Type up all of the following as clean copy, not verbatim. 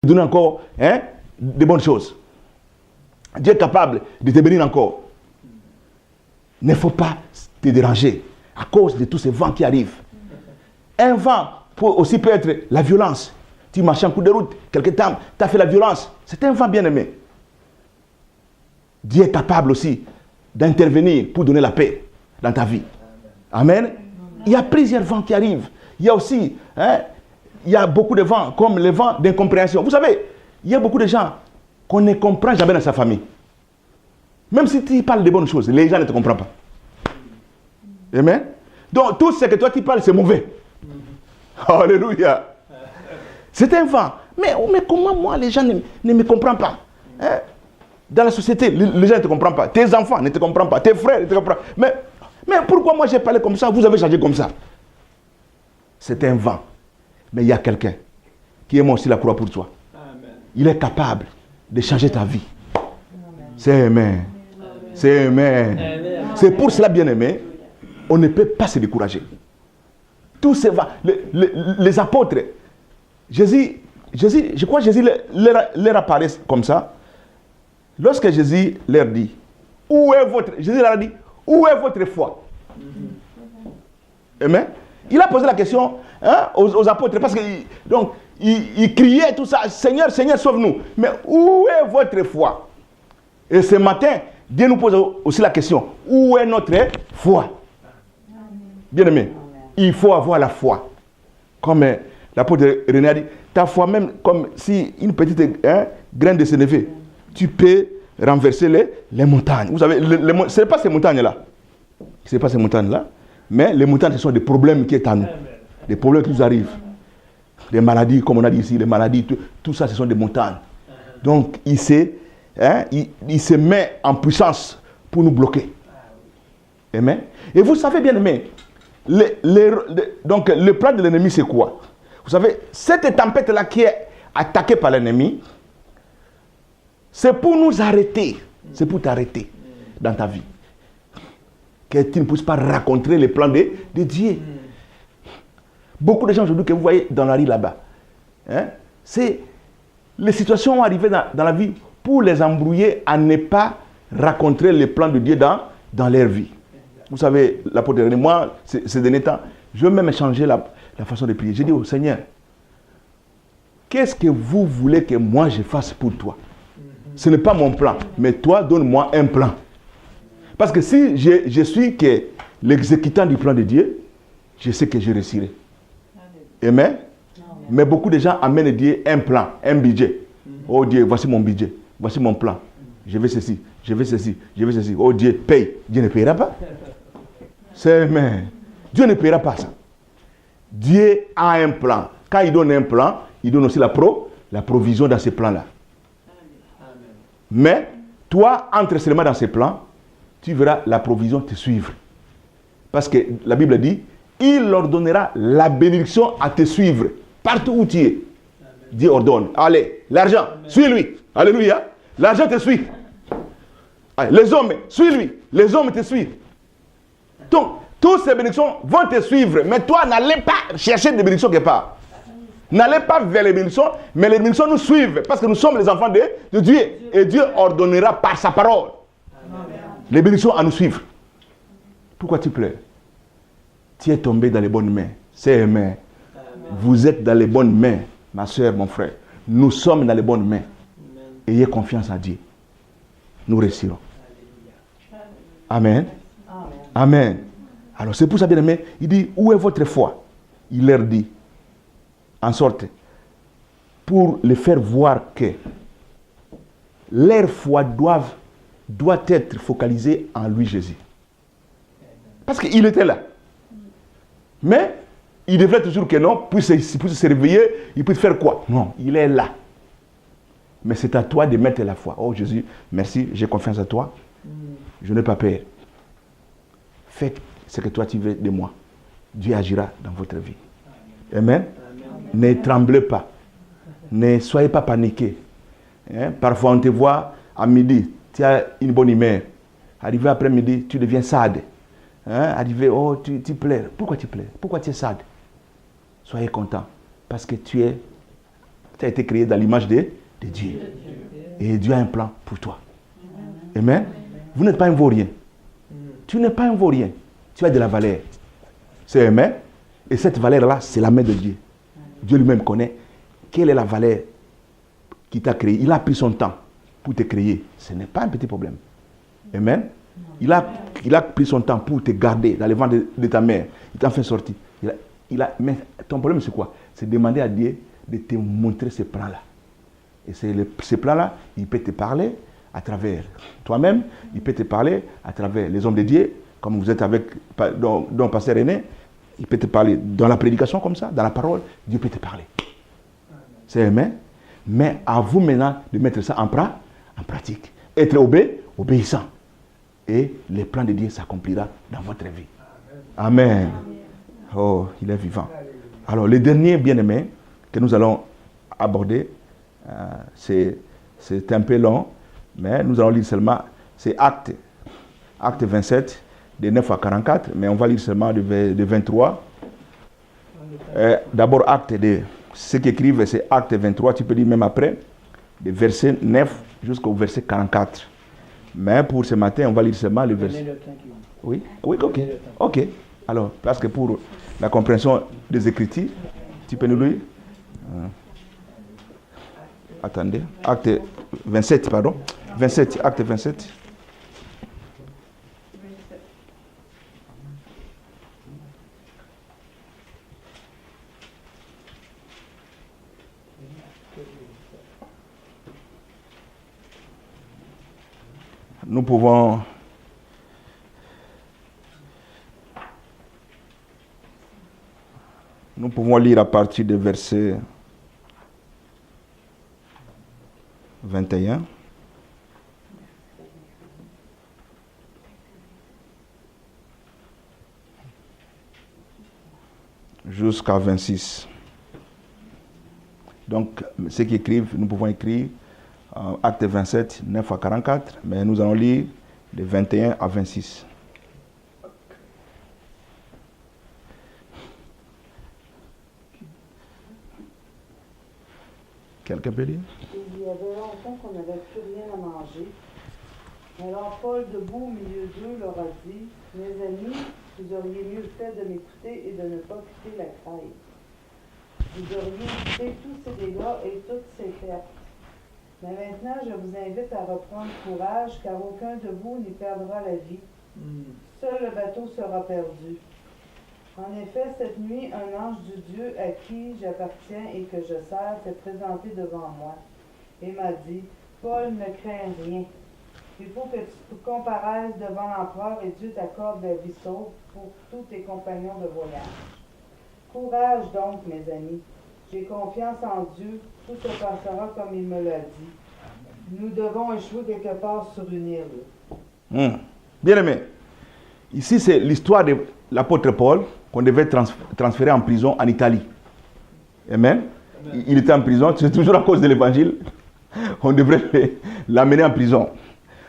donner encore des bonnes choses. Dieu est capable de te bénir encore. Il ne faut pas te déranger à cause de tous ces vents qui arrivent. Un vent aussi peut être la violence. Tu marches en coup de route, quelque temps, tu as fait la violence. C'est un vent bien-aimé. Dieu est capable aussi d'intervenir pour donner la paix dans ta vie. Amen. Il y a plusieurs vents qui arrivent. Il y a aussi, il y a beaucoup de vents, comme les vents d'incompréhension. Vous savez, il y a beaucoup de gens qu'on ne comprend jamais dans sa famille. Même si tu parles de bonnes choses, les gens ne te comprennent pas. Amen. Donc, tout ce que toi tu parles, c'est mauvais. Alléluia. C'est un vent. Mais comment moi, les gens ne me comprennent pas? Dans la société, les gens ne te comprennent pas. Tes enfants ne te comprennent pas. Tes frères ne te comprennent pas. Mais pourquoi moi j'ai parlé comme ça? Vous avez changé comme ça. C'est un vent. Mais il y a quelqu'un qui est mort sur la croix pour toi. Amen. Il est capable de changer ta vie. C'est amen. C'est amen. C'est pour cela, bien aimé, on ne peut pas se décourager. Tous ces vents, les apôtres, Jésus, je crois que Jésus leur apparaît comme ça. Lorsque Jésus leur dit, Jésus leur a dit, où est votre foi? Amen. Il a posé la question aux apôtres parce qu'ils criaient tout ça, Seigneur, Seigneur, sauve-nous. Mais où est votre foi? Et ce matin, Dieu nous pose aussi la question, où est notre foi? Bien aimé, il faut avoir la foi. Comme l'apôtre René a dit, ta foi même, comme si une petite graine de sénévé, tu peux renverser les montagnes. Vous savez, ce n'est pas ces montagnes-là. Ce n'est pas ces montagnes-là. Mais les montagnes, ce sont des problèmes qui sont à nous. Des problèmes qui nous arrivent. Des maladies, comme on a dit ici, les maladies, tout ça, ce sont des montagnes. Donc, il se met en puissance pour nous bloquer. Amen. Et vous savez bien aimé, donc le plan de l'ennemi, c'est quoi? Vous savez, cette tempête-là qui est attaquée par l'ennemi, c'est pour nous arrêter. C'est pour t'arrêter dans ta vie. Que tu ne puisses pas raconter les plans de Dieu. Beaucoup de gens aujourd'hui que vous voyez dans la rue là-bas, c'est les situations arrivées dans la vie pour les embrouiller à ne pas raconter les plans de Dieu dans leur vie. Vous savez, l'apôtre René, moi, ces derniers temps, je veux même changer la façon de prier. J'ai dit au Seigneur, qu'est-ce que vous voulez que moi je fasse pour toi? Ce n'est pas mon plan, mais toi, donne-moi un plan. Parce que si je suis que l'exécutant du plan de Dieu, je sais que je réussirai. Amen. Mais beaucoup de gens amènent Dieu un plan, un budget. Oh Dieu, voici mon budget, voici mon plan. Je veux ceci, je veux ceci, je veux ceci. Oh Dieu, paye. Dieu ne payera pas. C'est amen. Dieu ne payera pas ça. Dieu a un plan. Quand il donne un plan, il donne aussi la provision dans ce plan-là. Mais toi, entre seulement dans ces plans, tu verras la provision te suivre. Parce que la Bible dit, il ordonnera la bénédiction à te suivre. Partout où tu es. Dieu ordonne. Allez, l'argent, suis-lui. Alléluia. L'argent te suit. Allez, les hommes, suis-lui. Les hommes te suivent. Donc, toutes ces bénédictions vont te suivre. Mais toi, n'allez pas chercher des bénédictions quelque part. N'allez pas vers les bénédictions, mais les bénédictions nous suivent. Parce que nous sommes les enfants de Dieu. Et Dieu ordonnera par sa parole. Les bénédictions à nous suivre. Pourquoi tu pleures? Tu es tombé dans les bonnes mains. C'est amen. Vous êtes dans les bonnes mains, ma soeur, mon frère. Nous sommes dans les bonnes mains. Ayez confiance en Dieu. Nous réussirons. Amen. Amen. Alors c'est pour ça, bien aimé, il dit, où est votre foi? Il leur dit, en sorte, pour les faire voir que leur foi doit être focalisée en lui, Jésus. Parce qu'il était là. Mais il devrait toujours que non, pour se réveiller, il peut faire quoi? Non, il est là. Mais c'est à toi de mettre la foi. Oh Jésus, merci, j'ai confiance en toi. Je n'ai pas peur. Faites ce que toi tu veux de moi. Dieu agira dans votre vie. Amen. Ne tremblez pas. Ne soyez pas paniqués. Parfois on te voit à midi, tu as une bonne humeur. Arrivé après-midi, tu deviens sade. Arrivé, oh, tu pleures. Pourquoi tu pleures? Pourquoi tu es sade? Soyez content. Parce que tu es Tu as été créé dans l'image de Dieu. Et Dieu a un plan pour toi. Amen. Vous n'êtes pas un vaurien. Tu n'es pas un vaurien. Tu as de la valeur. C'est Amen. Et cette valeur-là, c'est la main de Dieu. Dieu lui-même connaît quelle est la valeur qui t'a créé. Il a pris son temps pour te créer. Ce n'est pas un petit problème. Amen. Il a pris son temps pour te garder dans le ventre de ta mère. Il t'a fait sortir. Mais ton problème, c'est quoi? C'est demander à Dieu de te montrer ce plan-là. Et ce plan-là, il peut te parler à travers toi-même. Il peut te parler à travers les hommes de Dieu, comme vous êtes avec donc Pasteur René. Il peut te parler dans la prédication comme ça, dans la parole. Dieu peut te parler. C'est Amen. Mais à vous maintenant de mettre ça en pratique. Être obéissant. Et le plan de Dieu s'accomplira dans votre vie. Amen. Oh, il est vivant. Alors, le dernier bien-aimé que nous allons aborder, c'est un peu long, mais nous allons lire seulement, c'est Acte 27, de 9 à 44, mais on va lire seulement de 23. D'abord, ce qui écrivent, c'est Acte 23, tu peux lire même après, de verset 9 jusqu'au verset 44. Mais pour ce matin, on va lire seulement le verset. Oui, ok. Ok. Alors, parce que pour la compréhension des Écritures, tu peux nous lire. Attendez. Acte 27, pardon. 27, Acte 27. Nous pouvons lire à partir du verset 21 jusqu'à 26. Donc, ceux qui écrivent, nous pouvons écrire Acte 27, 9 à 44, mais nous allons lire de 21 à 26. Quelqu'un peut lire? Il y avait longtemps qu'on n'avait plus rien à manger. Alors Paul, debout au milieu d'eux, leur a dit: Mes amis, vous auriez mieux fait de m'écouter et de ne pas quitter la Crète. Vous auriez évité tous ces dégâts et toutes ces pertes. Mais maintenant, je vous invite à reprendre courage, car aucun de vous n'y perdra la vie. Seul le bateau sera perdu. En effet, cette nuit, un ange du Dieu à qui j'appartiens et que je sers s'est présenté devant moi et m'a dit: Paul, ne crains rien. Il faut que tu comparaisses devant l'empereur et Dieu t'accorde la vie sauve pour tous tes compagnons de voyage. Courage donc, mes amis. J'ai confiance en Dieu. Tout se passera comme il me l'a dit. Nous devons échouer quelque part sur une île. Bien aimé, ici c'est l'histoire de l'apôtre Paul qu'on devait transférer en prison en Italie. Amen. Il était en prison, c'est toujours à cause de l'évangile. On devrait l'amener en prison.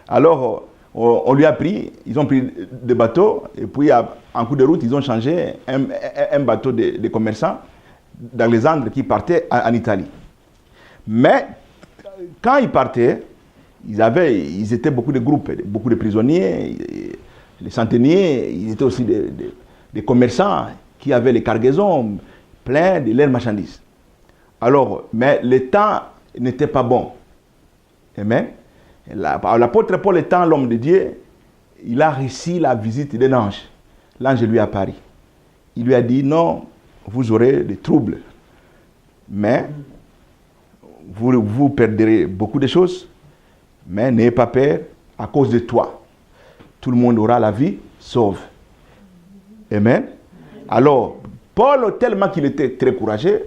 Alors, on lui a pris, ils ont pris des bateaux, et puis en cours de route, ils ont changé un bateau de commerçants d'Alexandre qui partait en Italie. Mais, quand ils partaient, ils étaient beaucoup de groupes, beaucoup de prisonniers, les centeniers, ils étaient aussi des commerçants qui avaient les cargaisons pleines de leurs marchandises. Alors, mais le temps n'était pas bon. Amen. L'apôtre Paul étant l'homme de Dieu, il a reçu la visite d'un ange. L'ange lui a apparu. Il lui a dit: non, vous aurez des troubles, mais vous perdrez beaucoup de choses, mais n'ayez pas peur, à cause de toi. Tout le monde aura la vie sauve. Amen. Alors, Paul, tellement qu'il était très courageux,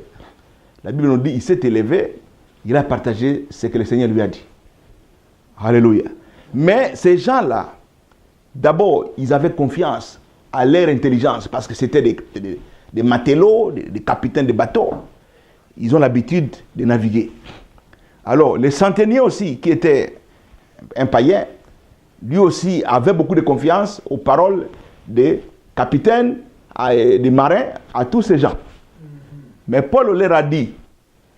la Bible nous dit il s'est élevé, il a partagé ce que le Seigneur lui a dit. Alléluia. Mais ces gens-là, d'abord, ils avaient confiance à leur intelligence parce que c'était des matelots, des capitaines de bateaux. Ils ont l'habitude de naviguer. Alors, les centeniers aussi, qui était un païen, lui aussi avait beaucoup de confiance aux paroles des capitaines, des marins, à tous ces gens. Mais Paul leur a dit: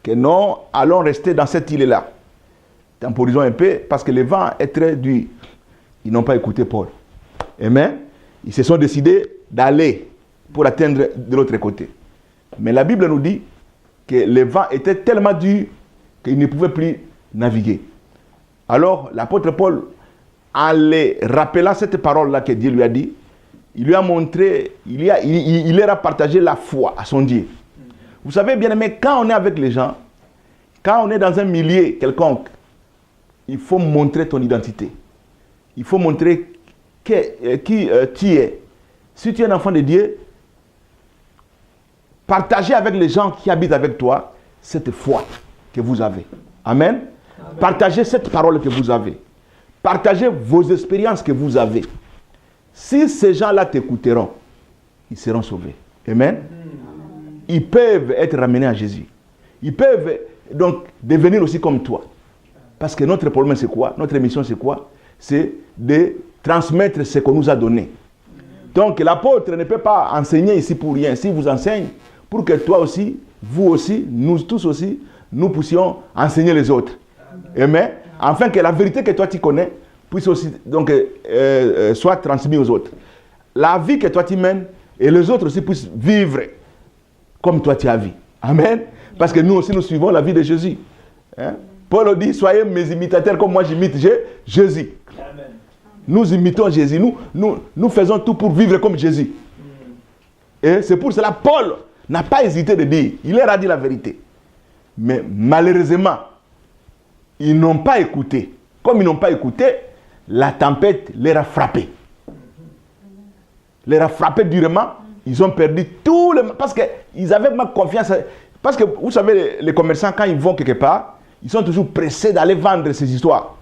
que non, allons rester dans cette île-là. Temporisons un peu parce que le vent est très dur. Ils n'ont pas écouté Paul. Amen. Ils se sont décidés d'aller pour atteindre de l'autre côté. Mais la Bible nous dit que le vent était tellement dur qu'ils ne pouvaient plus naviguer. Alors, l'apôtre Paul, en les rappelant cette parole-là que Dieu lui a dit, il lui a montré, il leur a partagé la foi à son Dieu. Vous savez, bien aimé, quand on est avec les gens, quand on est dans un milieu quelconque, il faut montrer ton identité. Il faut montrer qui tu es. Si tu es un enfant de Dieu, partagez avec les gens qui habitent avec toi cette foi que vous avez. Amen. Amen. Partagez cette parole que vous avez. Partagez vos expériences que vous avez. Si ces gens-là t'écouteront, ils seront sauvés. Amen. Ils peuvent être ramenés à Jésus. Ils peuvent donc devenir aussi comme toi. Parce que notre problème c'est quoi? Notre mission c'est quoi? C'est de transmettre ce qu'on nous a donné. Donc l'apôtre ne peut pas enseigner ici pour rien. S'il vous enseigne, pour que toi aussi, vous aussi, nous tous aussi, nous puissions enseigner les autres. Amen. Afin que la vérité que toi tu connais puisse aussi donc soit transmise aux autres. La vie que toi tu mènes et les autres aussi puissent vivre comme toi tu as vu. Amen. Parce que nous aussi nous suivons la vie de Jésus. Hein? Paul dit, soyez mes imitateurs comme moi j'imite Jésus. Amen. Nous imitons Jésus. Nous faisons tout pour vivre comme Jésus. Et c'est pour cela Paul n'a pas hésité de dire, il leur a dit la vérité. Mais malheureusement, ils n'ont pas écouté. Comme ils n'ont pas écouté, la tempête les a frappés. Les a frappés durement. Ils ont perdu tout le... Parce qu'ils avaient ma confiance. Parce que vous savez, les commerçants, quand ils vont quelque part, ils sont toujours pressés d'aller vendre ces histoires.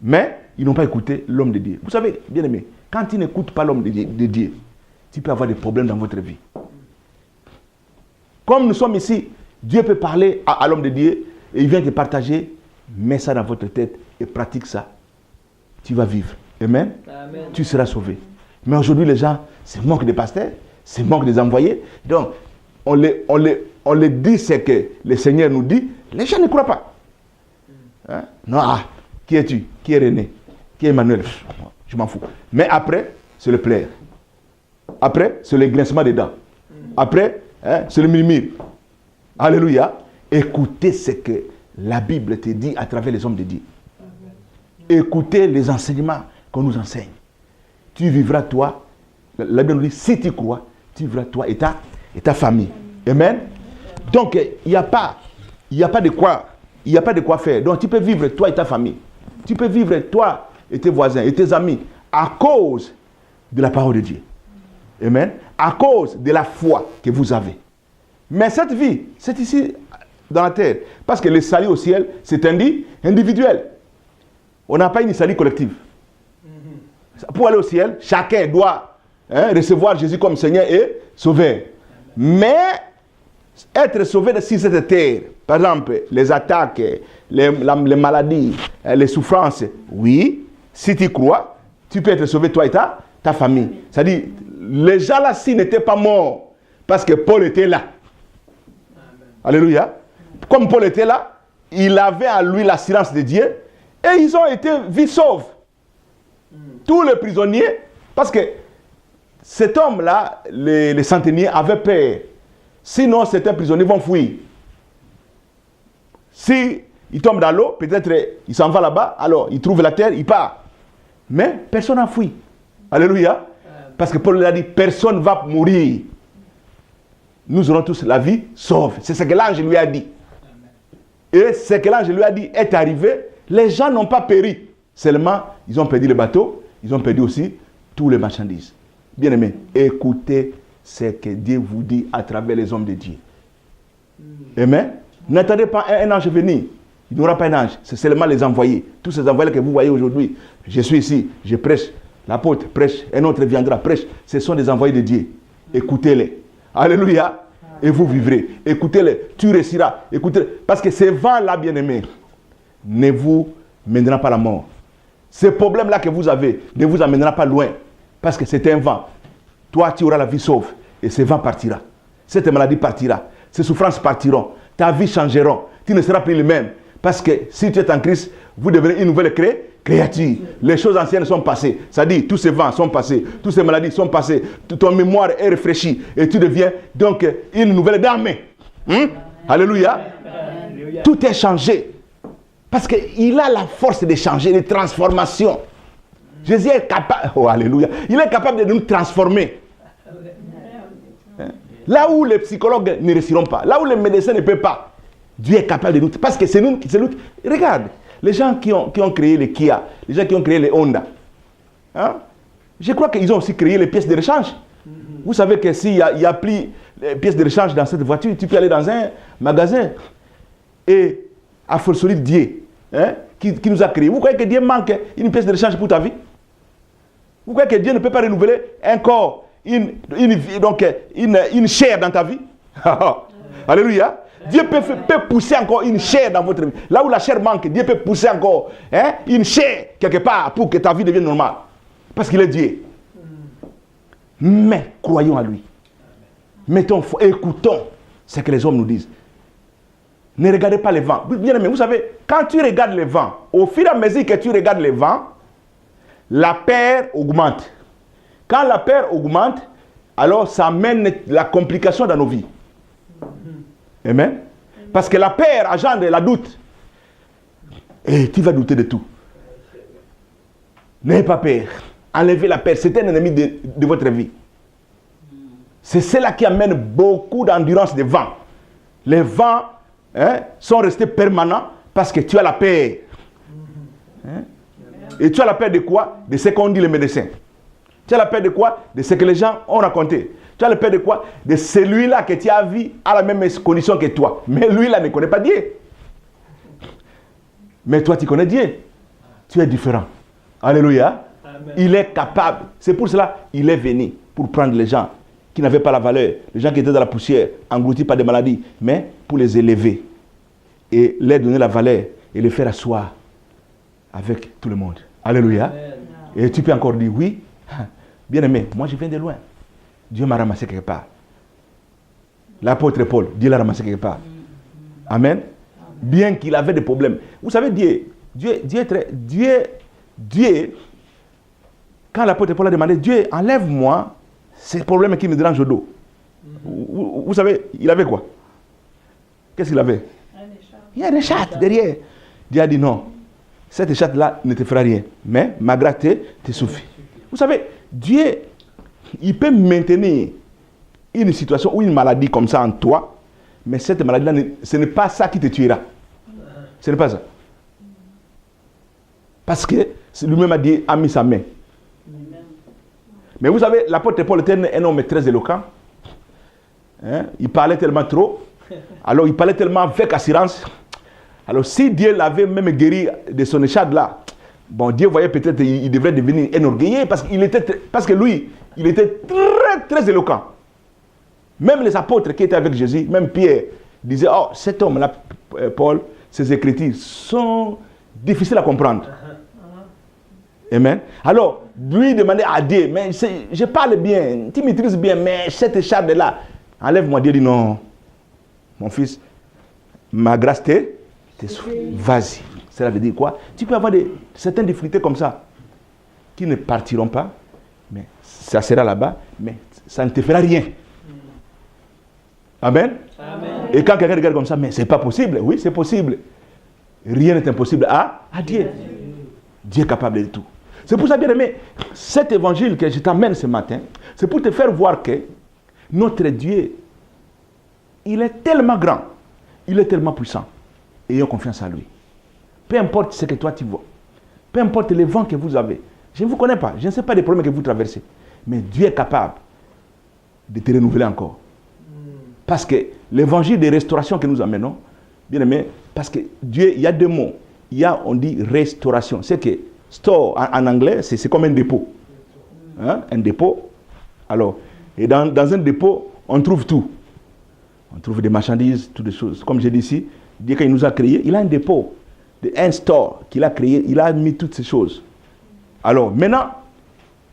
Mais ils n'ont pas écouté l'homme de Dieu. Vous savez, bien aimé, quand tu n'écoutes pas l'homme de Dieu, tu peux avoir des problèmes dans votre vie. Comme nous sommes ici, Dieu peut parler à l'homme de Dieu et il vient te partager, mets ça dans votre tête et pratique ça. Tu vas vivre. Amen. Amen. Tu seras sauvé. Mais aujourd'hui, les gens, c'est manque des pasteurs, c'est manque des envoyés. Donc, on les dit ce que le Seigneur nous dit, les gens ne croient pas. Hein? Non, qui es-tu? Qui est René? Qui est Emmanuel? Je m'en fous. Mais après, c'est le plaire. Après, c'est le grincement des dents. Après, c'est le murmure. Alléluia. Écoutez ce que la Bible te dit à travers les hommes de Dieu. Écoutez les enseignements qu'on nous enseigne. Tu vivras toi, la Bible nous dit, si tu crois, tu vivras toi et ta famille. Amen. Donc, il n'y a pas de quoi faire. Donc, tu peux vivre toi et ta famille. Tu peux vivre toi et tes voisins et tes amis à cause de la parole de Dieu. Amen. À cause de la foi que vous avez. Mais cette vie, c'est ici dans la terre. Parce que le salut au ciel, c'est individuel. On n'a pas une salut collective. Pour aller au ciel, chacun doit recevoir Jésus comme Seigneur et Sauveur. Mais être sauvé de cette terre, par exemple, les attaques, les maladies, les souffrances, oui, si tu crois, tu peux être sauvé toi et ta famille. C'est-à-dire, les gens là, s'ils n'étaient pas morts, parce que Paul était là. Amen. Alléluia. Comme Paul était là, il avait à lui l'assurance de Dieu, et ils ont été vite saufs. Tous les prisonniers, parce que cet homme-là, les centeniers, avaient peur. Sinon, certains prisonniers vont fuir. Si il tombe dans l'eau, peut-être il s'en va là-bas, alors il trouve la terre, il part. Mais personne n'a fui. Alléluia. Parce que Paul a dit, personne ne va mourir. Nous aurons tous la vie sauve. C'est ce que l'ange lui a dit. Et ce que l'ange lui a dit est arrivé. Les gens n'ont pas péri. Seulement, ils ont perdu le bateau. Ils ont perdu aussi tous les marchandises. Bien aimé, écoutez ce que Dieu vous dit à travers les hommes de Dieu. Amen. N'attendez pas un ange venir. Il n'y aura pas un ange. C'est seulement les envoyés. Tous ces envoyés que vous voyez aujourd'hui. Je suis ici, je prêche. L'apôtre prêche, un autre viendra, prêche. Ce sont des envoyés de Dieu. Écoutez-les. Alléluia. Et vous vivrez. Écoutez-les. Tu réussiras. Écoutez-les. Parce que ces vents-là, bien-aimés, ne vous mènera pas à la mort. Ce problème-là que vous avez ne vous amènera pas loin. Parce que c'est un vent. Toi, tu auras la vie sauve. Et ce vent partira. Cette maladie partira. Ces souffrances partiront. ta vie changera. Tu ne seras plus le même. Parce que si tu es en Christ, vous devenez une nouvelle créature. Les choses anciennes sont passées. C'est-à-dire, tous ces vents sont passés. Toutes ces maladies sont passées. Ton mémoire est rafraîchie. Et tu deviens donc une nouvelle dame. Alléluia. Tout est changé. Parce qu'il a la force de changer, de transformation. Jésus est capable. Oh, alléluia. Il est capable de nous transformer. Là où les psychologues ne réussiront pas, là où les médecins ne peuvent pas, Dieu est capable de nous. Parce que c'est nous. Regarde, les gens qui ont créé les Kia, les gens qui ont créé les Honda, je crois qu'ils ont aussi créé les pièces de rechange. Vous savez que s'il y a plus les pièces de rechange dans cette voiture, tu peux aller dans un magasin. Et à force solide Dieu, qui nous a créé. Vous croyez que Dieu manque une pièce de rechange pour ta vie? Vous croyez que Dieu ne peut pas renouveler un corps, une chair dans ta vie? Alléluia. Dieu peut pousser encore une chair dans votre vie. Là où la chair manque, Dieu peut pousser encore une chair quelque part pour que ta vie devienne normale. Parce qu'il est Dieu. Mais croyons à lui. Écoutons ce que les hommes nous disent. Ne regardez pas les vents. Bien aimé, vous savez, quand tu regardes les vents, au fur et à mesure que tu regardes les vents, la peur augmente. Quand la peur augmente, alors ça amène la complication dans nos vies. Amen. Parce que la peur engendre la doute. Et tu vas douter de tout. N'ayez pas peur. Enlevez la peur. C'est un ennemi de votre vie. C'est cela qui amène beaucoup d'endurance des vents. Les vents sont restés permanents parce que tu as la peur. Et tu as la peur de quoi? De ce qu'ont dit les médecins. Tu as la peur de quoi? De ce que les gens ont raconté. Tu as la peur de quoi? De celui-là que tu as vu à la même condition que toi. Mais lui-là ne connaît pas Dieu. Mais toi, tu connais Dieu. Tu es différent. Alléluia. Amen. Il est capable. C'est pour cela qu'il est venu pour prendre les gens qui n'avaient pas la valeur, les gens qui étaient dans la poussière, engloutis par des maladies, mais pour les élever et leur donner la valeur et les faire asseoir avec tout le monde. Alléluia. Amen. Et tu peux encore dire oui. Bien aimé, moi je viens de loin. Dieu m'a ramassé quelque part. L'apôtre Paul, Dieu l'a ramassé quelque part. Amen. Bien qu'il avait des problèmes. Vous savez, Dieu, quand l'apôtre Paul a demandé, Dieu, enlève-moi ces problèmes qui me dérangent au dos. Vous savez, il avait quoi? Qu'est-ce qu'il avait? Il y a une écharpe derrière. Dieu a dit non, cette écharpe-là ne te fera rien. Mais ma grâce te suffit. Vous savez, Dieu, il peut maintenir une situation ou une maladie comme ça en toi, mais cette maladie-là, ce n'est pas ça qui te tuera. Ce n'est pas ça. Parce que lui-même a mis sa main. Mais vous savez, l'apôtre Paul était un homme très éloquent. Il parlait tellement trop. Alors, il parlait tellement avec assurance. Alors, si Dieu l'avait même guéri de son écharpe là, bon, Dieu voyait peut-être qu'il devrait devenir un orgueilleux parce que lui, il était très, très éloquent. Même les apôtres qui étaient avec Jésus, même Pierre, disaient, oh, cet homme-là, Paul, ses écritures sont difficiles à comprendre. Amen. Alors, lui demandait à Dieu, mais je parle bien, tu maîtrises bien, mais cette écharpe-là, enlève-moi. Dieu dit, non, mon fils, ma grâce te vas-y. Cela veut dire quoi? Tu peux avoir certaines difficultés comme ça, qui ne partiront pas, mais ça sera là-bas, mais ça ne te fera rien. Amen. Amen. Et quand quelqu'un regarde comme ça, mais c'est pas possible. Oui, c'est possible. Rien n'est impossible à Dieu. Dieu est capable de tout. C'est pour ça, bien aimé, cet évangile que je t'amène ce matin, c'est pour te faire voir que notre Dieu, il est tellement grand, il est tellement puissant. Ayons confiance en lui. Peu importe ce que toi tu vois, peu importe les vents que vous avez, je ne vous connais pas, je ne sais pas les problèmes que vous traversez, mais Dieu est capable de te renouveler encore. Parce que l'évangile de restauration que nous amenons, bien aimé, parce que Dieu, il y a deux mots. On dit restauration. C'est que store en anglais, c'est comme un dépôt. Un dépôt. Alors, et dans un dépôt, on trouve tout. On trouve des marchandises, toutes des choses. Comme je dis ici, Dieu, quand il nous a créés, il a un dépôt, un store qu'il a créé, il a mis toutes ces choses. Alors, maintenant,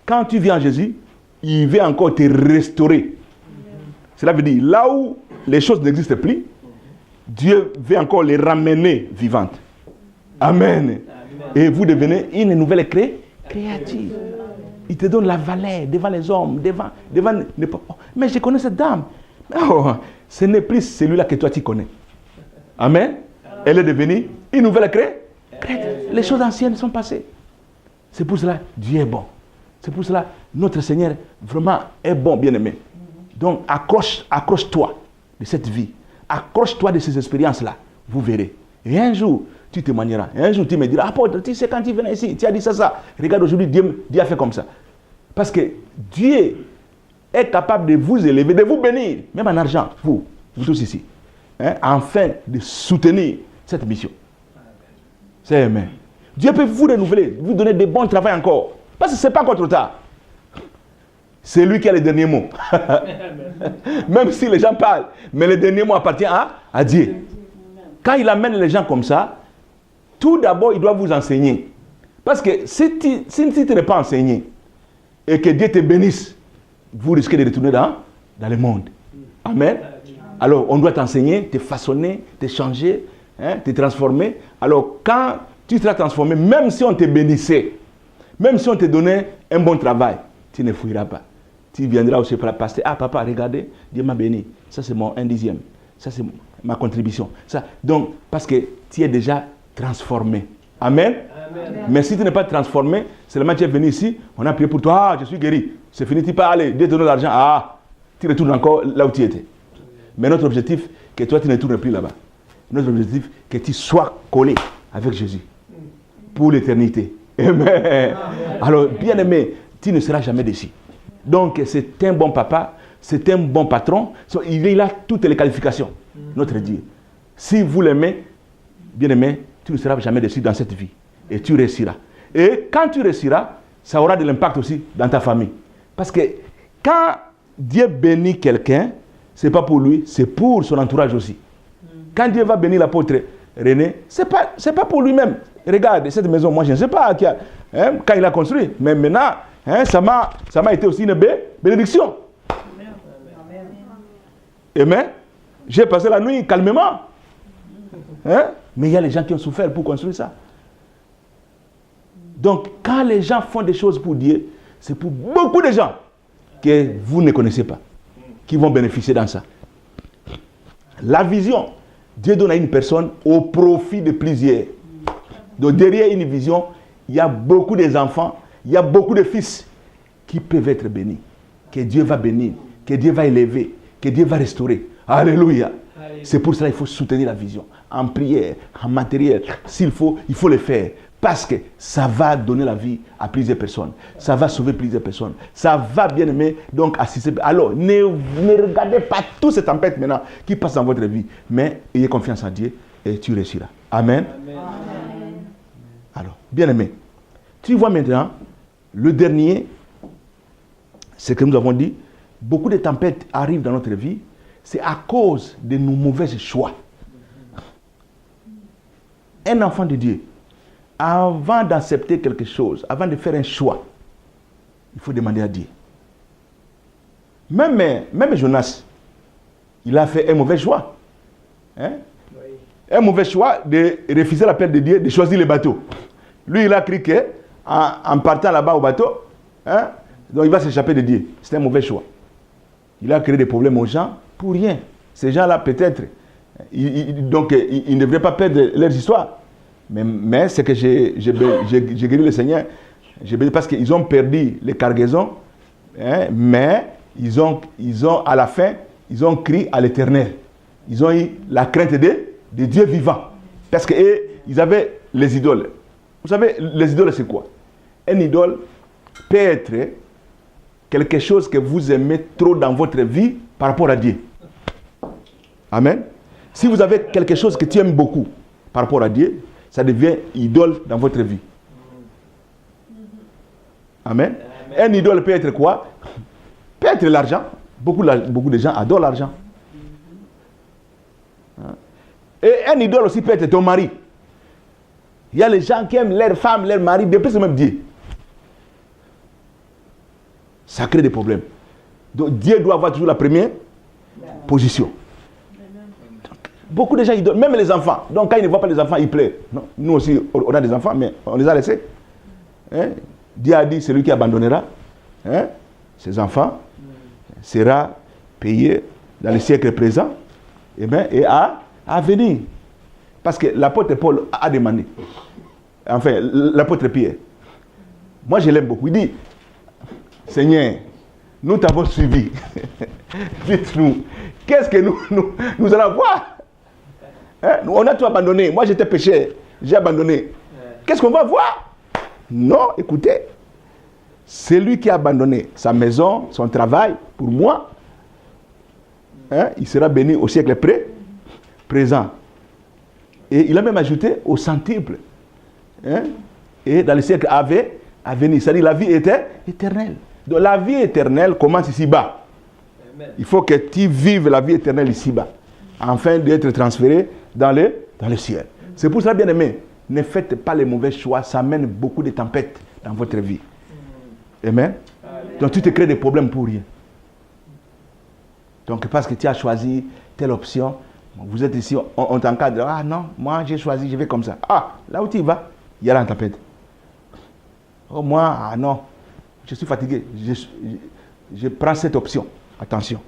quand tu viens en Jésus, il veut encore te restaurer. Cela veut dire, là où les choses n'existent plus, Dieu veut encore les ramener vivantes. Amen. Et vous devenez une nouvelle créature. Il te donne la valeur devant les hommes, devant mais je connais cette dame. Oh, ce n'est plus celui-là que toi tu connais. Amen. Elle est devenue une nouvelle créature. Les choses anciennes sont passées. C'est pour cela Dieu est bon. C'est pour cela notre Seigneur vraiment est bon, bien-aimé. Donc accroche-toi de cette vie. Accroche-toi de ces expériences-là. Vous verrez. Et un jour, tu témoigneras. Et un jour, tu me diras, apôtre, tu sais quand tu venais ici, tu as dit ça. Regarde, aujourd'hui, Dieu a fait comme ça. Parce que Dieu est capable de vous élever, de vous bénir, même en argent, vous tous ici, afin de soutenir cette mission. C'est amen. Dieu peut vous renouveler, vous donner de bons travaux encore. Parce que ce n'est pas encore trop tard. C'est lui qui a les derniers mots. Même si les gens parlent, mais les derniers mots appartiennent à Dieu. Quand il amène les gens comme ça, tout d'abord, il doit vous enseigner. Parce que si tu n'es pas enseigné et que Dieu te bénisse, vous risquez de retourner dans le monde. Amen. Alors, on doit t'enseigner, te façonner, te changer, te transformer. Alors, quand tu seras transformé, même si on te bénissait, même si on te donnait un bon travail, tu ne fuiras pas. Tu viendras aussi pour la pasteur. Ah, papa, regardez, Dieu m'a béni. Ça, c'est mon 1/10. Ça, c'est ma contribution. Ça, donc, parce que tu es déjà transformé. Amen. Amen. Mais si tu n'es pas transformé, seulement tu es venu ici, on a prié pour toi, ah, je suis guéri. C'est fini, tu peux aller, Dieu te donne l'argent, ah, tu retournes encore là où tu étais. Mais notre objectif, que toi tu ne retournes plus là-bas. Notre objectif, que tu sois collé avec Jésus pour l'éternité. Amen. Amen. Alors, bien aimé, tu ne seras jamais déçu. Donc, c'est un bon papa, c'est un bon patron, il a toutes les qualifications, notre Dieu. Si vous l'aimez, bien aimé, tu ne seras jamais déçu dans cette vie. Et tu réussiras. Et quand tu réussiras, ça aura de l'impact aussi dans ta famille. Parce que quand Dieu bénit quelqu'un, ce n'est pas pour lui, c'est pour son entourage aussi. Quand Dieu va bénir l'apôtre René, ce n'est pas pour lui-même. Regarde, cette maison, moi je ne sais pas quand il a construit. Mais maintenant, ça m'a été aussi une bénédiction. Amen. J'ai passé la nuit calmement. Mais il y a les gens qui ont souffert pour construire ça. Donc, quand les gens font des choses pour Dieu, c'est pour beaucoup de gens que vous ne connaissez pas, qui vont bénéficier dans ça. La vision, Dieu donne à une personne au profit de plusieurs. Donc, derrière une vision, il y a beaucoup d'enfants, il y a beaucoup de fils qui peuvent être bénis, que Dieu va bénir, que Dieu va élever, que Dieu va restaurer. Alléluia. C'est pour cela qu'il faut soutenir la vision, en prière, en matériel. S'il faut, il faut le faire. Parce que ça va donner la vie à plusieurs personnes. Ça va sauver plusieurs personnes. Ça va, bien aimé, donc assister. Alors, ne regardez pas toutes ces tempêtes maintenant qui passent dans votre vie. Mais ayez confiance en Dieu et tu réussiras. Amen. Amen. Alors, bien aimé, tu vois maintenant, le dernier, c'est que nous avons dit, beaucoup de tempêtes arrivent dans notre vie. C'est à cause de nos mauvais choix. Un enfant de Dieu, avant d'accepter quelque chose, avant de faire un choix, il faut demander à Dieu. Même Jonas, il a fait un mauvais choix. Oui. Un mauvais choix de refuser l'appel de Dieu, de choisir le bateau. Lui, il a cru qu'en partant là-bas au bateau, donc il va s'échapper de Dieu. C'est un mauvais choix. Il a créé des problèmes aux gens pour rien. Ces gens-là, peut-être, donc ils ne devraient pas perdre leurs histoires. Mais c'est que j'ai guéri le Seigneur. Parce qu'ils ont perdu les cargaisons, mais ils ont à la fin, ils ont crié à l'Éternel. Ils ont eu la crainte de Dieu vivant. Parce qu'ils avaient les idoles. Vous savez, les idoles, c'est quoi? Un idole peut être quelque chose que vous aimez trop dans votre vie par rapport à Dieu. Amen. Si vous avez quelque chose que tu aimes beaucoup par rapport à Dieu, ça devient idole dans votre vie. Amen. Un idole peut être quoi? Peut être l'argent. Beaucoup de gens adorent l'argent. Et un idole aussi peut être ton mari. Il y a les gens qui aiment leur femme, leur mari, depuis ce même Dieu. Ça crée des problèmes. Donc Dieu doit avoir toujours la première position. Beaucoup de gens, ils donnent, même les enfants. Donc quand ils ne voient pas les enfants, ils pleurent. Non? Nous aussi, on a des enfants, mais on les a laissés. Hein? Dieu a dit, celui qui abandonnera ses enfants sera payé dans le siècle présent et à venir. Parce que l'apôtre Paul a demandé, enfin, l'apôtre Pierre, moi je l'aime beaucoup, il dit, Seigneur, nous t'avons suivi. Dites-nous, qu'est-ce que nous allons voir? On a tout abandonné. Moi j'étais pécheur, j'ai abandonné. Qu'est-ce qu'on va voir? Non, écoutez, celui qui a abandonné sa maison, son travail, pour moi, il sera béni au siècle présent. Et il a même ajouté au centuple. Et dans le siècle à venir, c'est-à-dire la vie était éternelle. Donc la vie éternelle commence ici-bas. Il faut que tu vives la vie éternelle ici-bas, afin d'être transféré dans le ciel. C'est pour ça, bien aimé, ne faites pas les mauvais choix, ça amène beaucoup de tempêtes dans votre vie. Amen. Donc tu te crées des problèmes pour rien. Donc parce que tu as choisi telle option, vous êtes ici, on t'encadre. Ah non, moi j'ai choisi, je vais comme ça. Ah, là où tu vas, il y a la tempête. Oh moi, ah non, je suis fatigué, je prends cette option. Attention,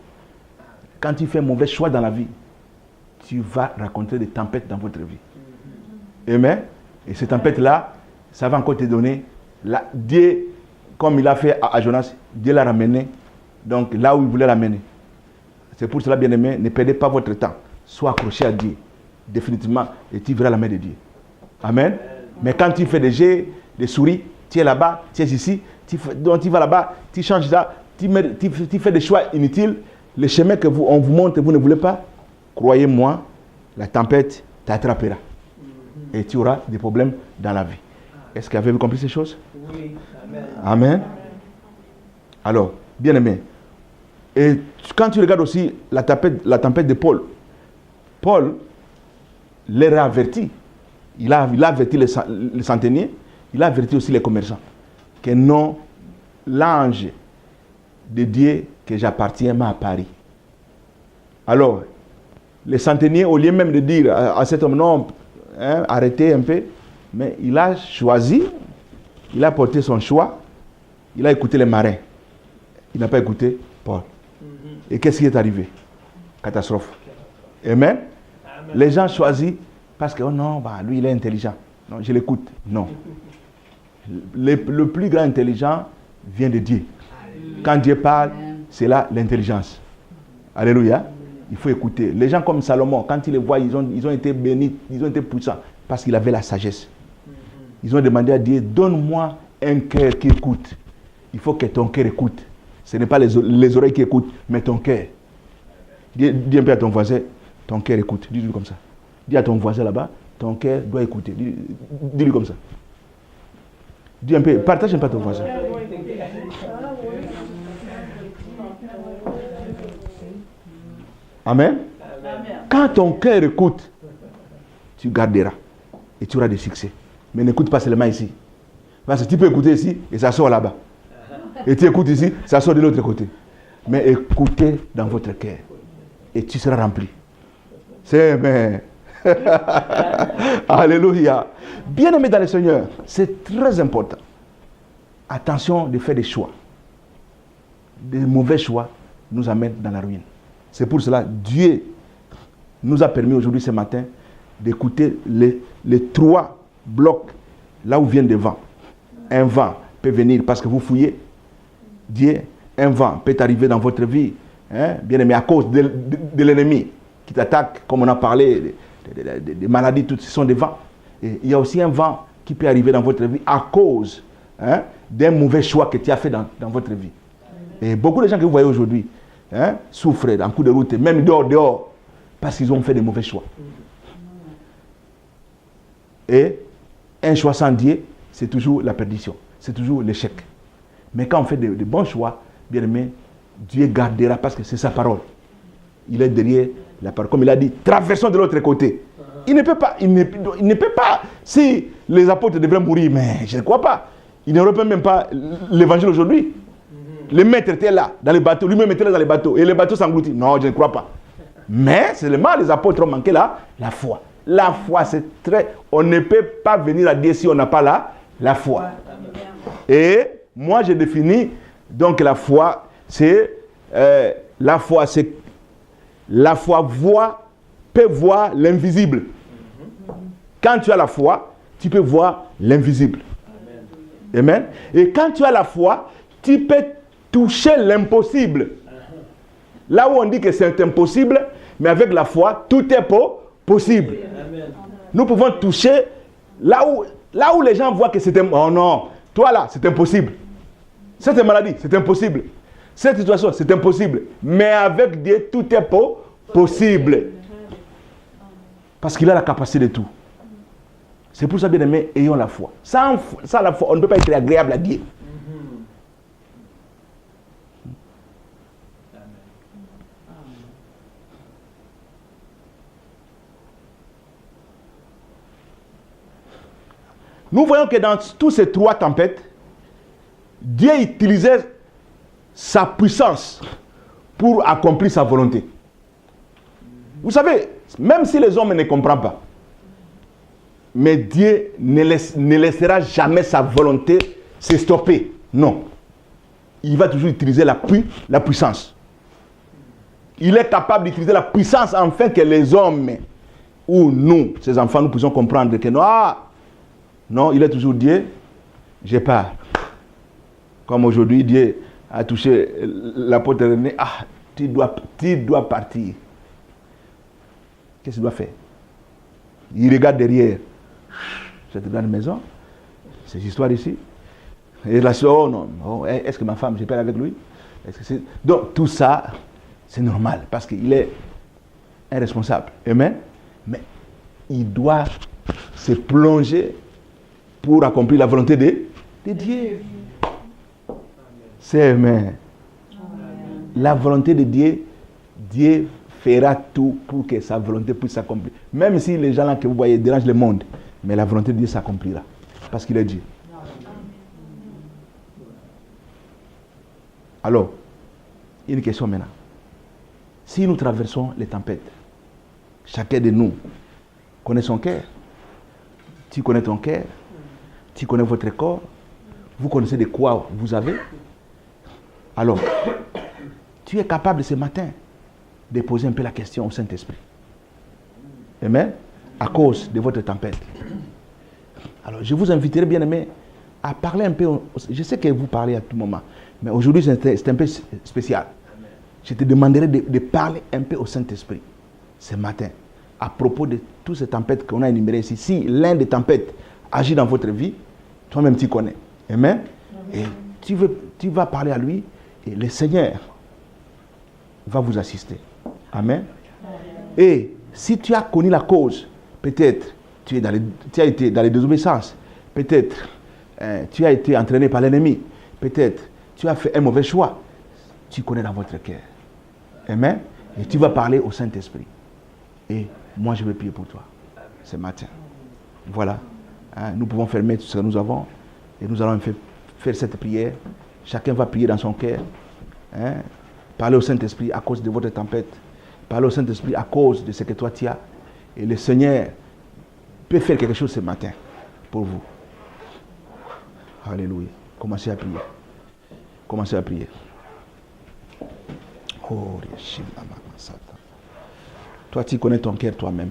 quand tu fais un mauvais choix dans la vie, tu vas rencontrer des tempêtes dans votre vie. Amen. Et ces tempêtes-là, ça va encore te donner, Dieu, comme il a fait à Jonas, Dieu l'a ramené, donc là où il voulait l'amener. C'est pour cela, bien aimé, ne perdez pas votre temps. Sois accroché à Dieu, définitivement, et tu verras la main de Dieu. Amen. Mais quand tu fais des jets, des souris, tu es là-bas, tu es ici, donc tu vas là-bas, tu changes ça, tu fais des choix inutiles, les chemins que on vous montre, vous ne voulez pas, croyez-moi, la tempête t'attrapera. Et tu auras des problèmes dans la vie. Est-ce que vous avez compris ces choses? Oui. Amen. Amen. Alors, bien aimé, et quand tu regardes aussi la tempête de Paul, Paul les a avertis. Il a averti les centeniers, il a averti aussi les commerçants que non, l'ange de Dieu que j'appartiens m'a apparu. Alors, les centeniers, au lieu même de dire à cet homme, non, arrêtez un peu, mais il a choisi, il a porté son choix, il a écouté les marins. Il n'a pas écouté Paul. Et qu'est-ce qui est arrivé? Catastrophe. Amen. Les gens choisissent parce que, oh non, bah, lui il est intelligent. Non, je l'écoute. Non. Le plus grand intelligent vient de Dieu. Quand Dieu parle, c'est là l'intelligence. Alléluia. Il faut écouter. Les gens comme Salomon, quand ils les voient, ils ont été bénis, ils ont été puissants parce qu'il avait la sagesse. Ils ont demandé à Dieu, donne-moi un cœur qui écoute. Il faut que ton cœur écoute. Ce n'est pas les oreilles qui écoutent, mais ton cœur. Dis un peu à ton voisin, ton cœur écoute. Dis-lui comme ça. Dis à ton voisin là-bas, ton cœur doit écouter. Dis-lui comme ça. Dis un peu, partage un peu à ton voisin. Amen. Quand ton cœur écoute, tu garderas et tu auras des succès. Mais n'écoute pas seulement ici. Parce que tu peux écouter ici et ça sort là-bas. Et tu écoutes ici, ça sort de l'autre côté. Mais écoutez dans votre cœur et tu seras rempli. C'est amen. Alléluia. Bien-aimé dans le Seigneur, c'est très important. Attention de faire des choix. Des mauvais choix nous amènent dans la ruine. C'est pour cela que Dieu nous a permis aujourd'hui, ce matin, d'écouter les 3 blocs là où viennent des vents. Un vent peut venir parce que vous fouillez. Dieu, un vent peut arriver dans votre vie, bien aimé, à cause de l'ennemi qui t'attaque, comme on a parlé, des maladies, tout ce sont des vents. Et il y a aussi un vent qui peut arriver dans votre vie à cause d'un mauvais choix que tu as fait dans votre vie. Et beaucoup de gens que vous voyez aujourd'hui souffrent en coup de route, même dehors, parce qu'ils ont fait des mauvais choix. Et un choix sans Dieu, c'est toujours la perdition, c'est toujours l'échec. Mais quand on fait de bons choix, bien aimé, Dieu gardera parce que c'est sa parole. Il est derrière la parole. Comme il a dit, traversons de l'autre côté. Il ne peut pas, si les apôtres devraient mourir, mais je ne crois pas. Il ne reprend même pas l'évangile aujourd'hui. Les maîtres étaient là, dans les bateaux, lui-même était là dans les bateaux, et les bateaux s'engloutissent. Non, je ne crois pas. Mais seulement les apôtres ont manqué la foi. La foi, c'est très... On ne peut pas venir à Dieu si on n'a pas la foi. Et moi, j'ai défini, donc la foi, c'est... la foi, c'est... La foi peut voir l'invisible. Quand tu as la foi, tu peux voir l'invisible. Amen. Et quand tu as la foi, tu peux toucher l'impossible. Là où on dit que c'est impossible, mais avec la foi, tout est possible. Nous pouvons toucher là où les gens voient que c'est impossible. Oh non, toi là, c'est impossible. Cette maladie, c'est impossible. Cette situation, c'est impossible. Mais avec Dieu, tout est possible. Parce qu'il a la capacité de tout. C'est pour ça, bien aimé, ayons la foi. Sans la foi, on ne peut pas être agréable à Dieu. Nous voyons que dans tous ces trois tempêtes, Dieu utilisait sa puissance pour accomplir sa volonté. Vous savez, même si les hommes ne comprennent pas, mais Dieu ne laissera jamais sa volonté se stopper. Non. Il va toujours utiliser la puissance. Il est capable d'utiliser la puissance afin que les hommes, ou nous, ses enfants, nous puissions comprendre que non, il est toujours Dieu, j'ai peur. Comme aujourd'hui, Dieu a touché l'apôtre René. Ah, tu dois partir. Qu'est-ce qu'il doit faire? Il regarde derrière. Cette grande maison, ces histoires ici. Et là, oh non, est-ce que ma femme, j'ai peur avec lui? Donc, tout ça, c'est normal, parce qu'il est un responsable. Amen. Mais il doit se plonger pour accomplir la volonté de Dieu. C'est amen. La volonté de Dieu, Dieu fera tout pour que sa volonté puisse s'accomplir. Même si les gens là que vous voyez dérangent le monde, mais la volonté de Dieu s'accomplira. Parce qu'il est Dieu. Alors, une question maintenant. Si nous traversons les tempêtes, chacun de nous connaît son cœur. Tu connais ton cœur. Tu connais votre corps. Vous connaissez de quoi vous avez. Alors, tu es capable ce matin de poser un peu la question au Saint-Esprit. Amen. À cause de votre tempête. Alors, je vous inviterai, bien aimé, à parler un peu. Je sais que vous parlez à tout moment, mais aujourd'hui, c'est un peu spécial. Je te demanderai de parler un peu au Saint-Esprit ce matin à propos de toutes ces tempêtes qu'on a énumérées ici. Si l'un des tempêtes agit dans votre vie, toi-même tu connais. Amen. Et tu vas parler à lui et le Seigneur va vous assister. Amen. Et si tu as connu la cause, peut-être tu as été dans les désobéissances, peut-être tu as été entraîné par l'ennemi, peut-être tu as fait un mauvais choix, tu connais dans votre cœur. Amen. Et tu vas parler au Saint-Esprit. Et moi je vais prier pour toi ce matin. Voilà. Nous pouvons fermer tout ce que nous avons et nous allons faire cette prière. Chacun va prier dans son cœur. Parlez au Saint-Esprit à cause de votre tempête. Parlez au Saint-Esprit à cause de ce que toi tu as. Et le Seigneur peut faire quelque chose ce matin pour vous. Alléluia. Commencez à prier. Commencez à prier. Oh, toi, tu connais ton cœur toi-même.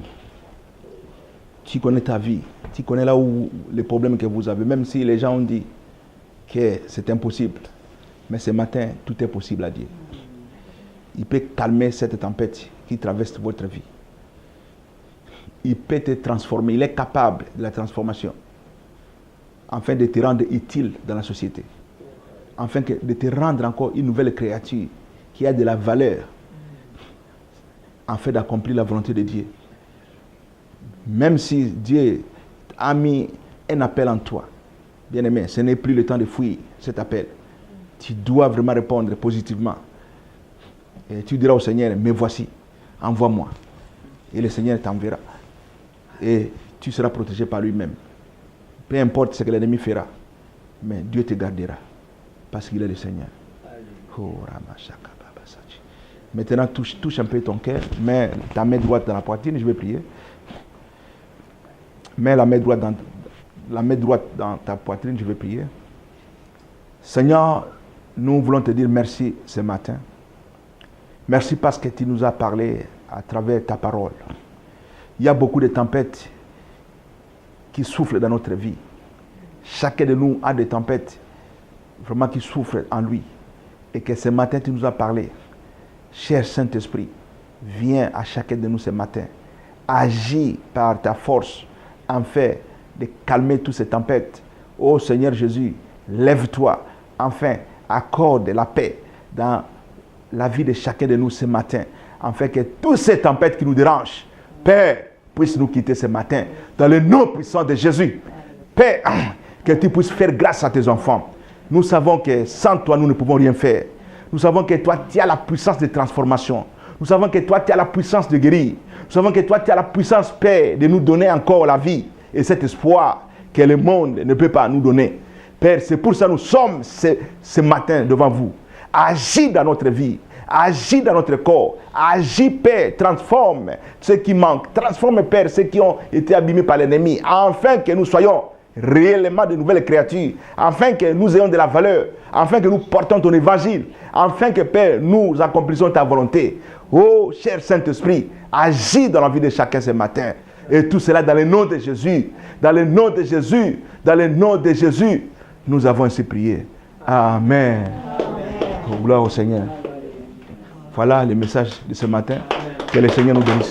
Tu connais ta vie. Tu connais là où les problèmes que vous avez. Même si les gens ont dit que c'est impossible. Mais ce matin, tout est possible à Dieu. Il peut calmer cette tempête qui traverse votre vie. Il peut te transformer. Il est capable de la transformation. Afin de te rendre utile dans la société. Afin de te rendre encore une nouvelle créature qui a de la valeur. Afin d'accomplir la volonté de Dieu. Même si Dieu a mis un appel en toi. Bien aimé, ce n'est plus le temps de fuir cet appel. Tu dois vraiment répondre positivement. Et tu diras au Seigneur, me voici, envoie-moi. Et le Seigneur t'enverra. Et tu seras protégé par lui-même. Peu importe ce que l'ennemi fera, mais Dieu te gardera. Parce qu'il est le Seigneur. Oh, Maintenant, touche un peu ton cœur. Mets ta main droite dans la poitrine, je vais prier. Mets la main droite dans ta poitrine, je vais prier. Seigneur, nous voulons te dire merci ce matin. Merci parce que tu nous as parlé à travers ta parole. Il y a beaucoup de tempêtes qui soufflent dans notre vie. Chacun de nous a des tempêtes vraiment qui souffrent en lui. Et que ce matin, tu nous as parlé. Cher Saint-Esprit, viens à chacun de nous ce matin. Agis par ta force afin de calmer toutes ces tempêtes. Ô Seigneur Jésus, lève-toi. Enfin, accorde la paix dans la vie de chacun de nous ce matin. Afin que toutes ces tempêtes qui nous dérangent, Père, puissent nous quitter ce matin. Dans le nom puissant de Jésus. Père, que tu puisses faire grâce à tes enfants. Nous savons que sans toi, nous ne pouvons rien faire. Nous savons que toi, tu as la puissance de transformation. Nous savons que toi, tu as la puissance de guérir. Nous savons que toi, tu as la puissance, Père, de nous donner encore la vie et cet espoir que le monde ne peut pas nous donner. Père, c'est pour ça que nous sommes ce matin devant vous. Agis dans notre vie. Agis dans notre corps. Agis, Père. Transforme ce qui manque. Transforme, Père, ceux qui ont été abîmés par l'ennemi. Afin que nous soyons réellement de nouvelles créatures, afin que nous ayons de la valeur, afin que nous portons ton évangile, afin que, Père, nous accomplissons ta volonté. Oh, cher Saint-Esprit, agis dans la vie de chacun ce matin. Et tout cela dans le nom de Jésus. Dans le nom de Jésus. Dans le nom de Jésus. Nous avons ainsi prié. Amen. Gloire au Seigneur. Voilà le message de ce matin. Que le Seigneur nous bénisse.